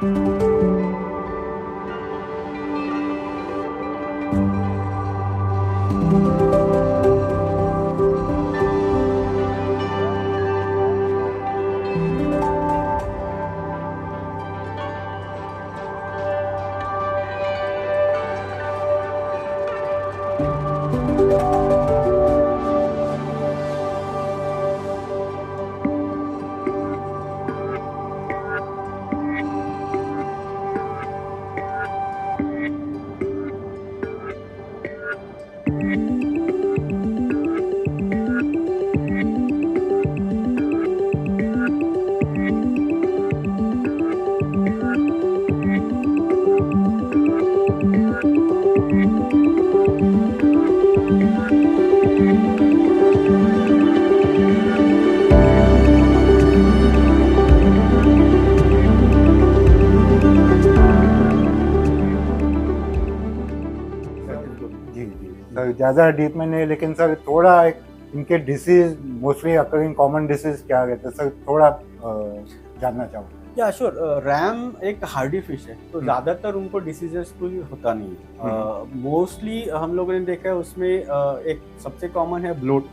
जी जी sir, ज़्यादा deep में नहीं, लेकिन सर थोड़ा एक इनके disease mostly occurring common disease क्या कहते हैं सर, थोड़ा जानना चाहूँगा। या श्योर, रैम एक हार्डी फिश है तो ज़्यादातर उनको डिसीजेस कोई होता नहीं है। मोस्टली हम लोगों ने देखा है उसमें एक सबसे कॉमन है ब्लोट,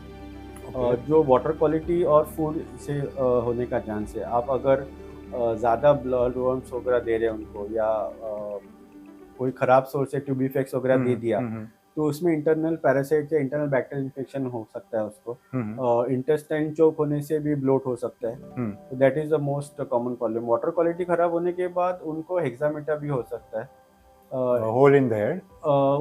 जो वाटर क्वालिटी और फूड से होने का चांस है। आप अगर ज़्यादा ब्लड वर्म्स वगैरह दे रहे हैं उनको, या कोई ख़राब सोर्स से ट्यूबिफेक्स वगैरह दे दिया, तो उसमें इंटरनल पैरासाइट या इंटरनल बैक्टीरियल इन्फेक्शन हो सकता है उसको। इंटेस्टाइन चोक होने से भी ब्लोट हो सकता है, तो that is the most common problem. Water quality खराब होने के बाद उनको हेक्सामेटा भी हो सकता है, होल इन द हेड,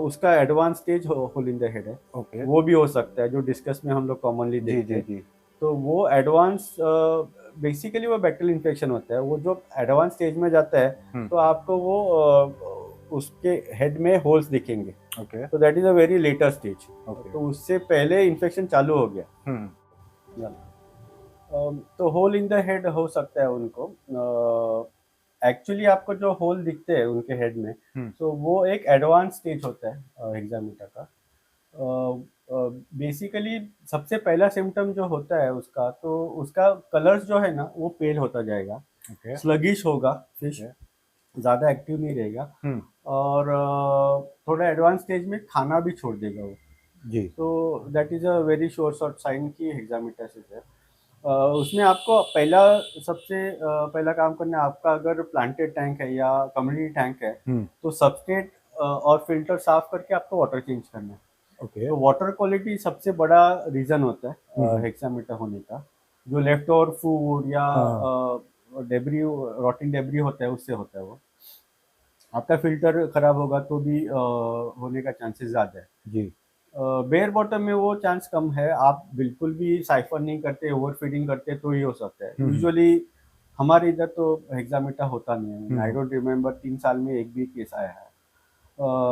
उसका advance stage hole in the head है। वो भी हो सकता है, जो डिस्कस में हम लोग कॉमनली देखते हैं। तो वो एडवांस बेसिकली वो बैक्टीरियल इन्फेक्शन होता है। वो जो एडवांस स्टेज में जाता है तो आपको वो उसके हेड में होल्स दिखेंगे। तो that is a very later stage. तो उससे पहले इन्फेक्शन चालू हो गया। तो होल इन द हेड हो सकता है उनको। एक्चुअली आपको जो होल दिखते हैं उनके हेड में, तो वो एक एडवांस स्टेज होता है हेक्सामेटा का। बेसिकली सबसे पहला सिम्टम जो होता है उसका, तो उसका कलर्स जो है ना वो पेल होता जाएगा, स्लगिश होगा फिश, ज़्यादा एक्टिव नहीं रहेगा, और थोड़ा एडवांस स्टेज में खाना भी छोड़ देगा वो जी। तो that is a very sure short sign की हेक्सामेटासिस है। उसमें आपको सबसे पहला काम करना है, आपका अगर प्लांटेड टैंक है या कम्युनिटी टैंक है, तो सबस्ट्रेट और फिल्टर साफ करके आपको वाटर चेंज करना है। तो वाटर क्वालिटी सबसे बड़ा रीज़न होता है हेक्सामेटा होने का। जो लेफ्ट ओवर फूड या डेब्री, रॉटिंग डेब्री होता है, उससे होता है वो। आपका फिल्टर खराब होगा तो भी होने का चांसेस ज़्यादा है जी। बेयर बॉटम में वो चांस कम है। आप बिल्कुल भी साइफर नहीं करते, ओवर फीडिंग करते तो ही हो सकता है। यूजुअली हमारे इधर तो हेक्सामेटा होता नहीं है। आई डोंट रिमेम्बर 3 साल में एक भी केस आया है।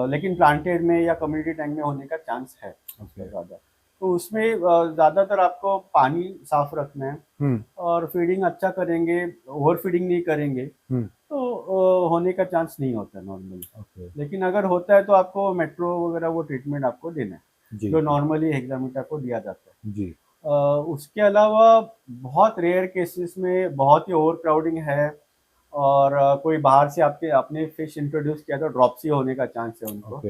लेकिन प्लांटेड में या कम्युनिटी टैंक में होने का चांस है ज़्यादा। तो उसमें ज़्यादातर आपको पानी साफ रखना है और फीडिंग अच्छा करेंगे, ओवर फीडिंग नहीं करेंगे तो होने का चांस नहीं होता नॉर्मली। लेकिन अगर होता है तो आपको मेट्रो वगैरह वो ट्रीटमेंट आपको देना है, जो नॉर्मली हेक्सामेटा को दिया जाता है जी। उसके अलावा बहुत रेयर केसेस में बहुत ही ओवर क्राउडिंग है और कोई बाहर से अपने फिश इंट्रोड्यूस किया तो ड्रॉपसी होने का चांस है उनको।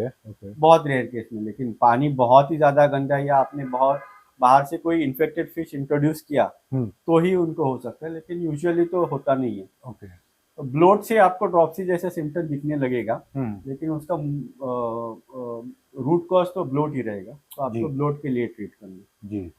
बहुत रेयर केस में। लेकिन पानी बहुत ही ज्यादा गंदा या आपने बहुत बाहर से कोई इन्फेक्टेड फिश इंट्रोड्यूस किया तो ही उनको हो सकता है, लेकिन यूजुअली तो होता नहीं है। तो ब्लोट से आपको ड्रॉपसी जैसा सिम्टम दिखने लगेगा, लेकिन उसका रूट कॉज तो ब्लोट ही रहेगा, तो आपको ब्लोट के लिए ट्रीट करना जी।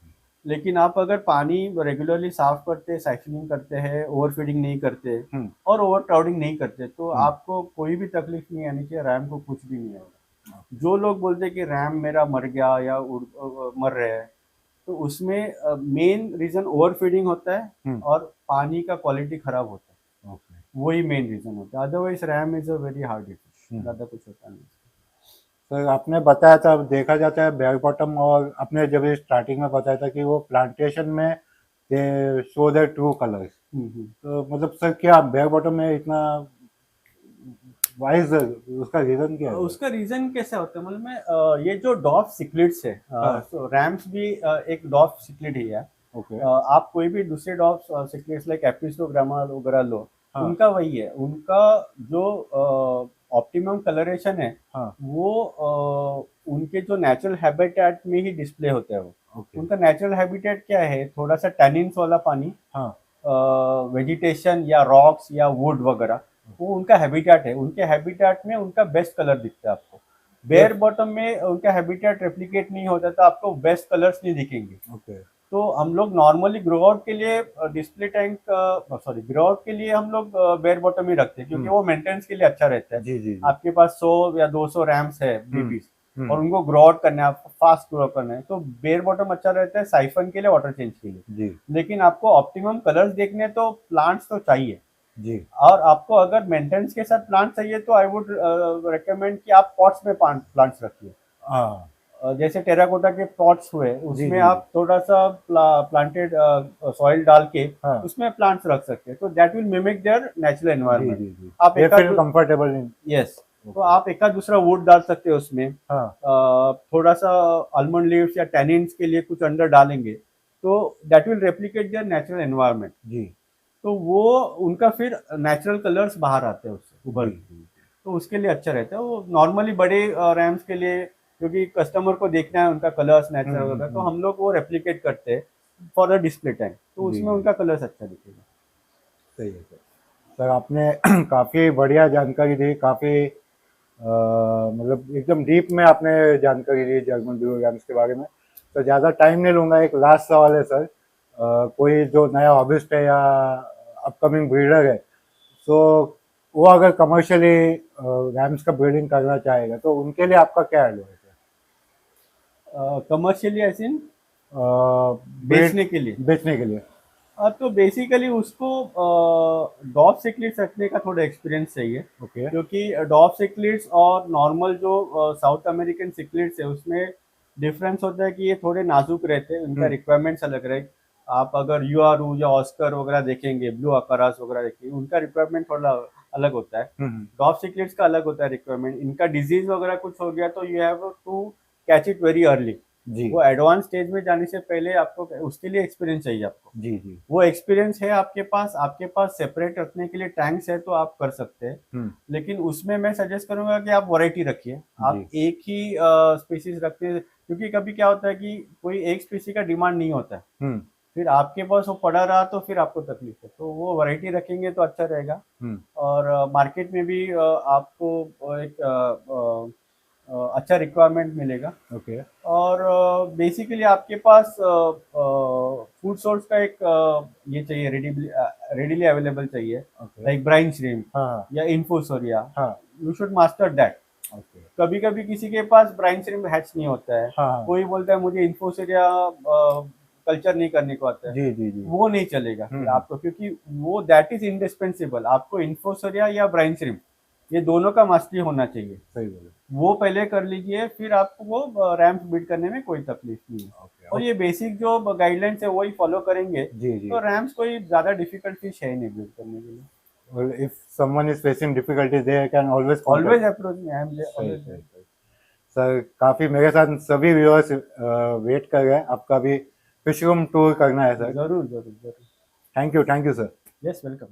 लेकिन आप अगर पानी रेगुलरली साफ करते, साइफनिंग करते हैं, ओवर फीडिंग नहीं करते और ओवर क्राउडिंग नहीं करते तो आपको कोई भी तकलीफ नहीं आनी चाहिए, रैम को कुछ भी नहीं होगा। जो लोग बोलते हैं कि रैम मेरा मर गया या मर रहे हैं, तो उसमें मेन रीजन ओवर फीडिंग होता है और पानी का क्वालिटी खराब होता है। वही मेन रीजन होता है। Otherwise RAM is a very hard fish, ज़्यादा कुछ होता नहीं। सर आपने बताया था, देखा जाता है बैक बॉटम, और आपने जब स्टार्टिंग में बताया था कि वो प्लांटेशन में दे शो द ट्रू कलर्स, तो मतलब सर क्या बैक बॉटम में इतना वाइज उसका रीजन क्या है? उसका रीजन कैसा होता है, मतलब में ये जो डॉफ सिक्लिड्स है, तो रैम्स भी एक डॉफ सिक्लिड ही है। आप कोई भी दूसरे डॉफ सिक्लिड्स लाइक एपिसोग्रामा वगैरह लो, हाँ। उनका वही है, उनका जो ऑप्टिमम कलरेशन है हाँ। वो उनके जो नेचुरल हैबिटेट में ही डिस्प्ले होता है वो। ओके। उनका नेचुरल हैबिटेट क्या है, थोड़ा सा टैनिन्स वाला पानी, हाँ। वेजिटेशन या रॉक्स या वुड वगैरह, वो उनका हैबिटेट है। उनके हैबिटेट में उनका बेस्ट कलर दिखता है आपको। बेयर बॉटम में उनका हैबिटेट रेप्लिकेट नहीं होता तो आपको बेस्ट कलर्स नहीं दिखेंगे। ओके। तो हम लोग नॉर्मली ग्रो आउट के लिए display tank sorry grow out के लिए हम लोग बेयर बॉटम ही रखते हैं, क्योंकि वो मेंटेनेंस के लिए अच्छा रहता है। जी जी जी। आपके पास 100 या 200 रैम्स है बेबीज और उनको ग्रो आउट करना है, आपको फास्ट ग्रो करना है, तो बेयर बॉटम अच्छा रहता है साइफन के लिए, वाटर चेंज के लिए। जी लेकिन आपको ऑप्टिमम कलर्स देखने तो प्लांट्स तो चाहिए, जी। और आपको अगर मेंटेनेंस के साथ प्लांट चाहिए तो आई वुड रेकमेंड कि आप पॉट्स में प्लांट्स रखिए। हाँ। जैसे टेराकोटा के पॉट्स हुए, जी उसमें जी। आप थोड़ा सा प्लांटेड सॉइल डाल के हाँ। उसमें प्लांट्स रख सकते हैं, तो that will mimic their natural जी एनवायरनमेंट। जी जी। आप ये एक फील कंफर्टेबल इन। यस, तो आप एक दूसरा वुड डाल सकते हो उसमें। हाँ। थोड़ा सा आलमंड लीव्स या टैनिन्स के लिए कुछ अंदर डालेंगे तो that will replicate their natural environment. जी। तो वो उनका फिर नेचुरल कलर्स बाहर आते हैं उससे उभर के। तो उसके लिए अच्छा रहता है वो। नॉर्मली बड़े रैम्स के लिए, क्योंकि कस्टमर को देखना है उनका कलर्स नेचुरल होता है, तो हम लोग वो रेप्लिकेट करते हैं फॉर द डिस्प्ले टैंक, तो जी, उसमें जी। उनका कलर्स अच्छा दिखेगा। सही है सर। सर आपने काफ़ी बढ़िया जानकारी दी, काफ़ी मतलब एकदम डीप में आपने जानकारी दी जर्मन ब्लू रैम्स के बारे में। तो ज़्यादा टाइम नहीं लूँगा, एक लास्ट सवाल है सर। कोई जो नया हॉबिस्ट है या अपकमिंग ब्रीडर है, तो वो अगर कमर्शियली रैम्स का ब्रीडिंग करना चाहेगा तो उनके लिए आपका क्या एडवाइस है? कमर्शियली एज इन ब्रीड बेचने के लिए? बेचने के लिए। तो बेसिकली उसको डॉग सिक्लिट्स रखने का थोड़ा एक्सपीरियंस चाहिए, ओके। क्योंकि डॉग सिक्लिट्स और नॉर्मल जो साउथ अमेरिकन सिक्लिट्स है उसमें डिफरेंस होता है कि ये थोड़े नाजुक रहते हैं, उनका रिक्वायरमेंट्स अलग रहे। आप अगर यूआरयू या ऑस्कर वगैरह देखेंगे, ब्लू अकारास वगैरह देखेंगे, उनका रिक्वायरमेंट थोड़ा अलग होता है। डॉग सिक्लिट्स का अलग होता है रिक्वायरमेंट। इनका डिजीज वगैरह कुछ हो गया तो you have to catch it very early. जी वो एडवांस स्टेज में जाने से पहले आपको उसके लिए एक्सपीरियंस चाहिए आपको। जी जी। वो एक्सपीरियंस है आपके पास सेपरेट रखने के लिए टैंक्स है तो आप कर सकते हैं। लेकिन उसमें मैं सजेस्ट करूंगा कि आप वैरायटी रखिए, आप एक ही स्पीसीज रखते हैं, क्योंकि कभी क्या होता है कि कोई एक स्पीसी का डिमांड नहीं होता है, फिर आपके पास वो पड़ा रहा तो फिर आपको तकलीफ है। तो वो वैरायटी रखेंगे तो अच्छा रहेगा। और मार्केट में भी आपको एक अच्छा रिक्वायरमेंट मिलेगा। ओके। और बेसिकली आपके पास फूड सोर्स का एक ये चाहिए, रेडिली अवेलेबल चाहिए, लाइक ब्राइन श्रिम्प हाँ या इन्फोसोरिया। हाँ। You should master that. Okay. कभी कभी किसी के पास ब्राइन श्रिम्प हैच नहीं होता है, हाँ। कोई बोलता है मुझे इन्फोसोरिया कल्चर नहीं करने को आता है, जी जी जी। वो नहीं चलेगा फिर आपको, क्योंकि वो दैट इज इंडिस्पेंसिबल। आपको इन्फोसोरिया या ब्राइन श्रिम्प ये दोनों का मास्टरी होना चाहिए। सही बोले। वो पहले कर लीजिए, फिर आपको वो रैम्प बिल्ड करने में कोई तकलीफ नहीं है। ओके। और ये बेसिक जो गाइडलाइंस है वही फॉलो करेंगे जी जी। तो रैम्प्स कोई ज्यादा डिफिकल्ट फिश है नहीं बिल्ड करने के लिए। Well, if someone is facing difficulties, they can always contact. Always approach me, I am always. Sir काफी मेरे साथ सभी व्यूअर्स वेट कर रहे हैं, आपका भी फिश रूम टूर करना है सर। जरूर जरूर जरूर। Thank you sir. Yes, welcome.